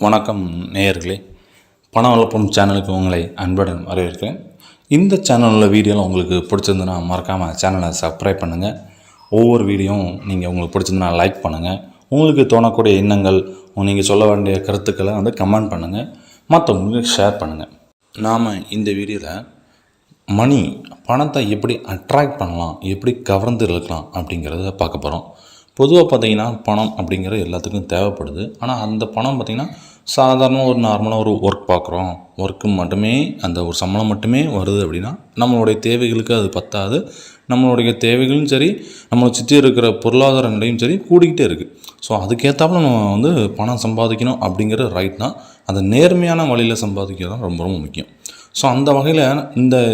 வணக்கம் நேயர்களே, பண வளர்ப்பும் சேனலுக்கு உங்களை அன்புடன் வரவேற்கிறேன். இந்த சேனலில் வீடியோவில் உங்களுக்கு பிடிச்சிருந்துன்னா மறக்காமல் சேனலை சப்ஸ்கிரைப் பண்ணுங்கள். ஒவ்வொரு வீடியோவும் நீங்கள் உங்களுக்கு பிடிச்சிருந்துன்னா லைக் பண்ணுங்கள். உங்களுக்கு தோணக்கூடிய எண்ணங்கள், நீங்கள் சொல்ல வேண்டிய கருத்துக்களை கமெண்ட் பண்ணுங்கள், மற்றவங்களுக்கு ஷேர் பண்ணுங்கள். நாம் இந்த வீடியோவில் பணத்தை எப்படி அட்ராக்ட் பண்ணலாம், எப்படி கவர்ந்து இழுக்கலாம் அப்படிங்கிறத பார்க்க போகிறோம். பொதுவாக பார்த்திங்கன்னா பணம் அப்படிங்கிறது எல்லாத்துக்கும் தேவைப்படுது. ஆனால் அந்த பணம் பார்த்திங்கன்னா சாதாரண ஒரு நார்மலாக ஒரு ஒர்க் பார்க்குறோம், ஒர்க்கு மட்டுமே அந்த ஒரு சம்பளம் மட்டுமே வருது அப்படின்னா நம்மளுடைய தேவைகளுக்கு அது பத்தாது. நம்மளுடைய தேவைகளும் சரி, நம்மளை சுற்றி இருக்கிற பொருளாதார நிலையும் சரி கூடிக்கிட்டே இருக்குது. ஸோ அதுக்கேற்றாப்புல நம்ம பணம் சம்பாதிக்கணும் அப்படிங்கிறது ரைட் தான். அந்த நேர்மையான வழியில் சம்பாதிக்கிறது தான் ரொம்ப ரொம்ப முக்கியம். ஸோ அந்த வகையில்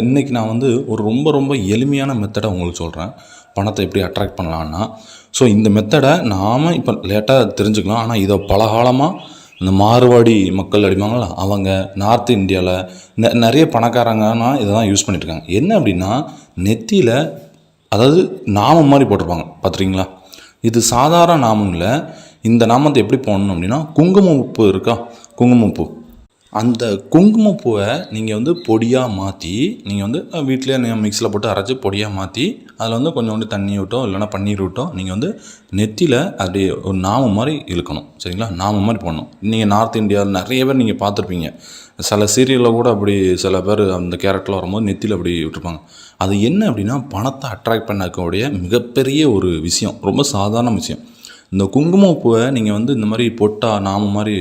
இன்றைக்கி நான் ஒரு ரொம்ப எளிமையான மெத்தடை உங்களுக்கு சொல்கிறேன். பணத்தை எப்படி அட்ராக்ட் பண்ணலான்னா, ஸோ இந்த மெத்தடை நாம் இப்போ லேட்டாக தெரிஞ்சுக்கலாம். ஆனால் இதை பல காலமாக இந்த மார்வாடி மக்கள் அடிப்பாங்களா, அவங்க நார்த் இந்தியாவில் நிறைய பணக்காரங்கன்னா இதை தான் யூஸ் பண்ணிட்டுருக்காங்க. என்ன அப்படின்னா, நெத்தியில் அதாவது நாமம் மாதிரி போட்டிருப்பாங்க பார்த்துருக்கீங்களா. இது சாதாரண நாமம் இல்லை. இந்த நாமத்தை எப்படி போடணும் அப்படின்னா, குங்குமப்பூ இருக்கா, குங்குமப்பூ, அந்த குங்குமப்பூவை நீங்கள் பொடியாக மாற்றி நீங்கள் வீட்டிலே மிக்ஸியில் போட்டு அரைச்சி பொடியாக மாற்றி அதில் கொஞ்சோண்டு தண்ணி விட்டோ இல்லைனா பன்னீர் விட்டோ நீங்கள் நெத்தியில் அப்படியே ஒரு நாமம் மாதிரி இழுக்கணும். சரிங்களா, நாமம் மாதிரி போடணும். நீங்கள் நார்த் இந்தியாவில் நிறைய பேர் நீங்கள் பார்த்துருப்பீங்க. சில சீரியலில் கூட அப்படி சில பேர் அந்த கேரக்டரில் வரும்போது நெத்தியில் அப்படி விட்டுருப்பாங்க. அது என்ன அப்படின்னா, பணத்தை அட்ராக்ட் பண்ணக்கூடிய மிகப்பெரிய ஒரு விஷயம், ரொம்ப சாதாரண விஷயம். இந்த குங்குமப்பூவை நீங்கள் இந்த மாதிரி பொட்டாக நாம மாதிரி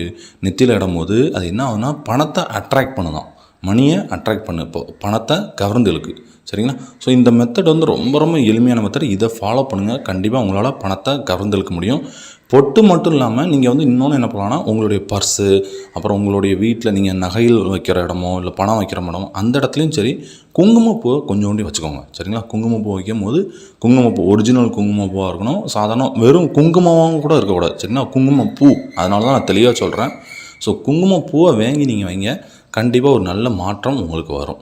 நெத்தியில் இடும்போது அது என்ன ஆகுதுன்னா, பணத்தை அட்ராக்ட் பண்ணுதான், மணியை அட்ராக்ட் பண்ணு, இப்போ பணத்தை கவர்ந்து இழுக்கு. சரிங்களா. ஸோ இந்த மெத்தட் ரொம்ப எளிமையான மெத்தட். இதை ஃபாலோ பண்ணுங்கள். கண்டிப்பாக உங்களால் பணத்தை கவர்ந்து இழுக்க முடியும். பொட்டு மட்டும் இல்லாமல் நீங்கள் இன்னொன்று என்ன பண்ணலாம்னா, உங்களுடைய பர்ஸு, அப்புறம் உங்களுடைய வீட்டில் நீங்கள் நகையில் வைக்கிற இடமோ இல்லை பணம் வைக்கிற இடமோ அந்த இடத்துலையும் சரி குங்குமப்பூவை கொஞ்சோண்டி வச்சுக்கோங்க. சரிங்களா. குங்குமப்பூ வைக்கும் போது குங்குமப்பூ ஒரிஜினல் குங்குமப்பூவாக இருக்கணும். சாதாரண வெறும் குங்குமமாகவும் கூட இருக்கக்கூடாது. சரிங்களா, குங்குமப்பூ. அதனால தான் நான் தெளிவாக சொல்கிறேன். ஸோ குங்குமப்பூவை வாங்கி நீங்கள் வைங்க. கண்டிப்பாக ஒரு நல்ல மாற்றம் உங்களுக்கு வரும்.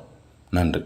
நன்றி.